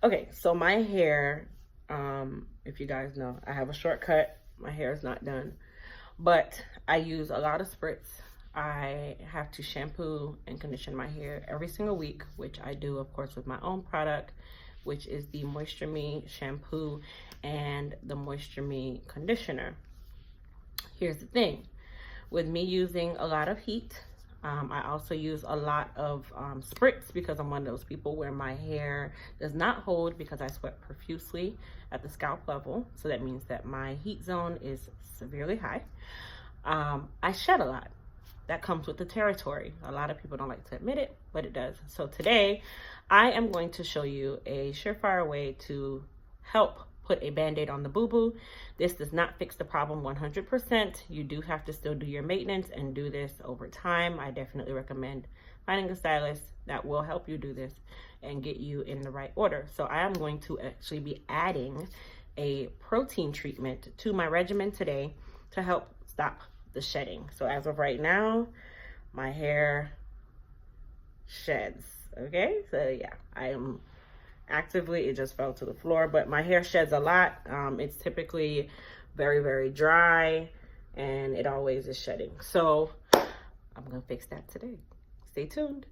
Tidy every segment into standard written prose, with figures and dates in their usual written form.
Okay, so my hair, if you guys know, I have a shortcut. My hair is not done, but I use a lot of spritz. I have to shampoo and condition my hair every single week, which I do, of course, with my own product, which is the Moisture Me shampoo and the Moisture Me conditioner. Here's the thing, with me using a lot of heat, I also use a lot of spritz because I'm one of those people where my hair does not hold because I sweat profusely at the scalp level. So that means that my heat zone is severely high. I shed a lot. That comes with the territory. A lot of people don't like to admit it, but it does. So today I am going to show you a surefire way to help put a band-aid on the boo-boo. This does not fix the problem 100%. You do have to still do your maintenance and do this over time. I definitely recommend finding a stylist that will help you do this and get you in the right order. So I am going to actually be adding a protein treatment to my regimen today to help stop the shedding. So as of right now, my hair sheds. Okay, so yeah, I am actively, it just fell to the floor, but my hair sheds a lot. It's typically very, very dry and it always is shedding. So I'm gonna fix that today. Stay tuned.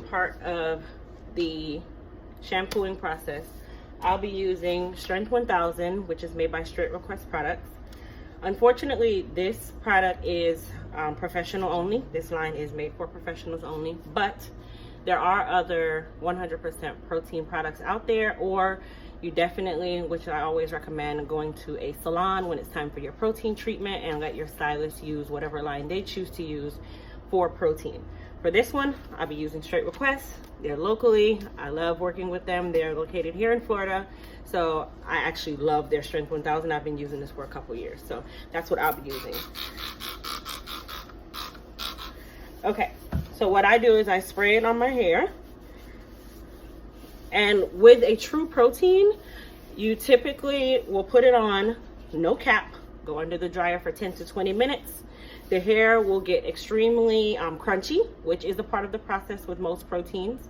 Part of the shampooing process, I'll be using Strength 1000, which is made by Straight Request Products. Unfortunately, this product is professional only. This line is made for professionals only, but there are other 100% protein products out there, or you definitely, which I always recommend, going to a salon when it's time for your protein treatment and let your stylist use whatever line they choose to use for protein. For this one, I'll be using Straight Request. They're locally. I love working with them. They're located here in Florida. So I actually love their Strength 1000. I've been using this for a couple years. So that's what I'll be using. Okay, so what I do is I spray it on my hair. And with a true protein, you typically will put it on, no cap, go under the dryer for 10 to 20 minutes. The hair will get extremely crunchy, which is a part of the process with most proteins.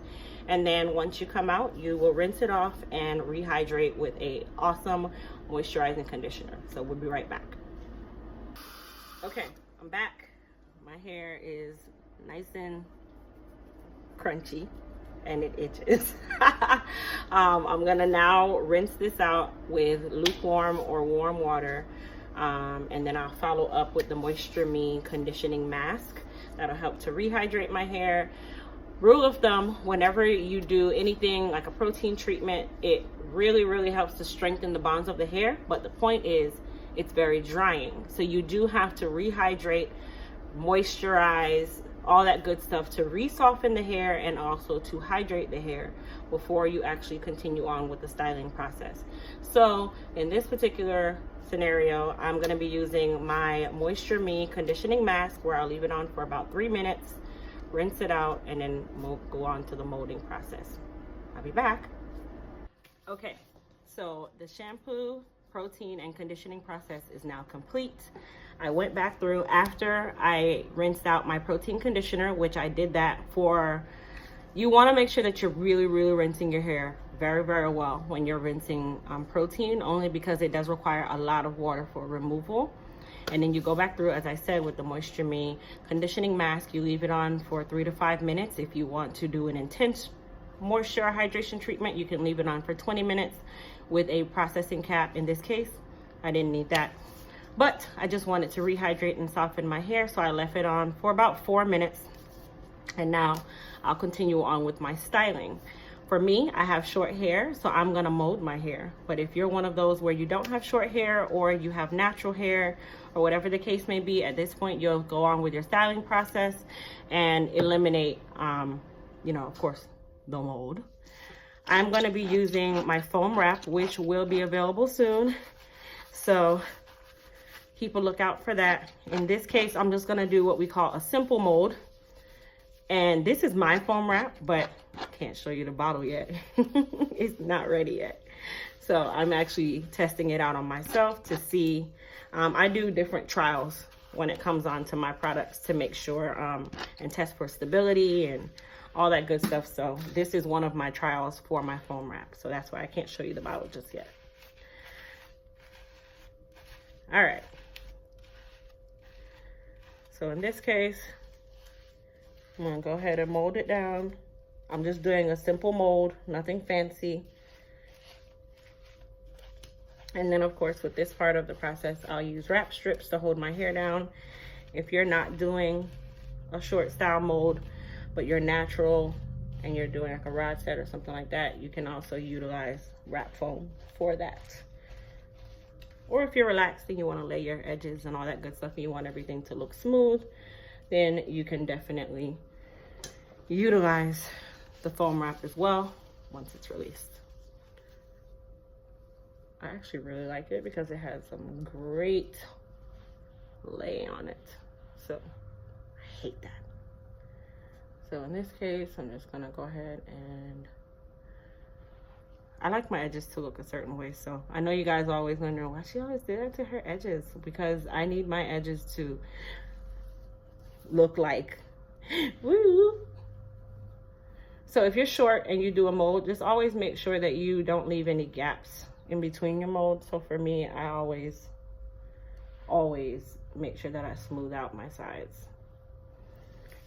And then once you come out, you will rinse it off and rehydrate with a awesome moisturizing conditioner. So we'll be right back. Okay, I'm back. My hair is nice and crunchy and it itches. I'm gonna now rinse this out with lukewarm or warm water. And then I'll follow up with the Moisture Me conditioning mask. That'll help to rehydrate my hair. Rule of thumb, whenever you do anything like a protein treatment, it really, really helps to strengthen the bonds of the hair. But the point is, it's very drying. So you do have to rehydrate, moisturize, all that good stuff to re-soften the hair and also to hydrate the hair before you actually continue on with the styling process. So in this particular scenario, I'm going to be using my Moisture Me conditioning mask, where I'll leave it on for about 3 minutes, rinse it out, and then go on to the molding process. I'll be back. Okay, so the shampoo, protein, and conditioning process is now complete. I went back through after I rinsed out my protein conditioner, which I did that for, you want to make sure that you're really, really rinsing your hair very, very well when you're rinsing protein, only because it does require a lot of water for removal. And then you go back through, as I said, with the Moisture Me conditioning mask. You leave it on for 3 to 5 minutes. If you want to do an intense moisture hydration treatment, you can leave it on for 20 minutes with a processing cap. In this case, I didn't need that, but I just wanted to rehydrate and soften my hair, so I left it on for about 4 minutes. And now I'll continue on with my styling. For me, I have short hair, so I'm gonna mold my hair. But if you're one of those where you don't have short hair, or you have natural hair, or whatever the case may be, at this point, you'll go on with your styling process and eliminate, you know, of course, the mold. I'm gonna be using my foam wrap, which will be available soon. So keep a lookout for that. In this case, I'm just gonna do what we call a simple mold. And this is my foam wrap, but I can't show you the bottle yet. It's not ready yet. So I'm actually testing it out on myself to see. I do different trials when it comes on to my products to make sure and test for stability and all that good stuff. So this is one of my trials for my foam wrap. So that's why I can't show you the bottle just yet. All right. So in this case, I'm gonna go ahead and mold it down. I'm just doing a simple mold, nothing fancy. And then of course, with this part of the process, I'll use wrap strips to hold my hair down. If you're not doing a short style mold, but you're natural and you're doing like a rod set or something like that, you can also utilize wrap foam for that. Or if you're relaxed and you want to lay your edges and all that good stuff and you want everything to look smooth, then you can definitely utilize the foam wrap as well once it's released. I actually really like it because it has some great lay on it. So I hate that. So in this case, I'm just gonna go ahead and I like my edges to look a certain way. So I know you guys always wonder why she always did that to her edges, because I need my edges to look like woo. So if you're short and you do a mold, just always make sure that you don't leave any gaps in between your molds. So for me, I always make sure that I smooth out my sides.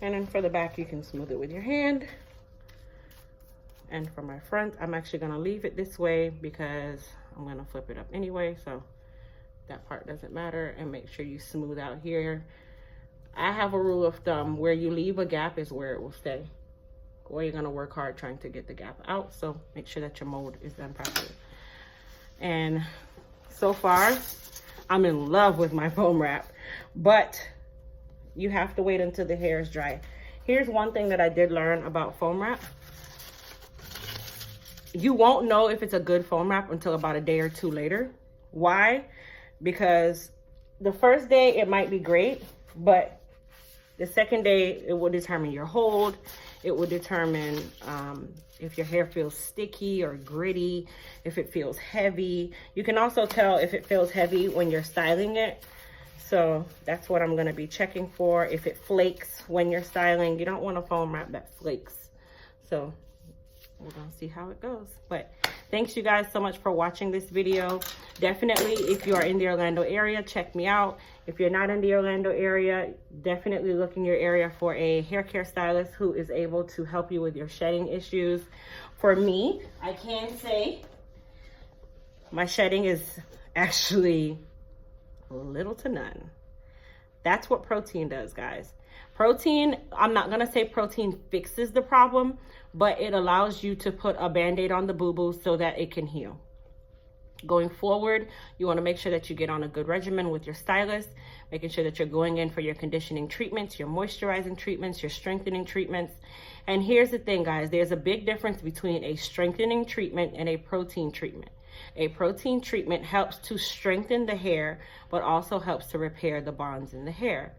And then for the back, you can smooth it with your hand. And for my front, I'm actually gonna leave it this way because I'm gonna flip it up anyway, so that part doesn't matter. And make sure you smooth out here. I have a rule of thumb, where you leave a gap is where it will stay, or you're gonna work hard trying to get the gap out. So make sure that your mold is done properly. And so far, I'm in love with my foam wrap, but you have to wait until the hair is dry. Here's one thing that I did learn about foam wrap. You won't know if it's a good foam wrap until about a day or two later. Why? Because the first day it might be great, but the second day it will determine your hold. It will determine if your hair feels sticky or gritty, if it feels heavy. You can also tell if it feels heavy when you're styling it. So that's what I'm gonna be checking for. If it flakes when you're styling, you don't want a foam wrap that flakes. So we're gonna see how it goes. But thanks you guys so much for watching this video. Definitely, if you are in the Orlando area, check me out. If you're not in the Orlando area, definitely look in your area for a hair care stylist who is able to help you with your shedding issues. For me, I can say my shedding is actually little to none. That's what protein does, guys. Protein, I'm not gonna say protein fixes the problem, but it allows you to put a band-aid on the boo-boo so that it can heal. Going forward, you wanna make sure that you get on a good regimen with your stylist, making sure that you're going in for your conditioning treatments, your moisturizing treatments, your strengthening treatments. And here's the thing, guys, there's a big difference between a strengthening treatment and a protein treatment. A protein treatment helps to strengthen the hair, but also helps to repair the bonds in the hair.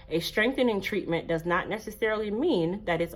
A strengthening treatment does not necessarily mean that it's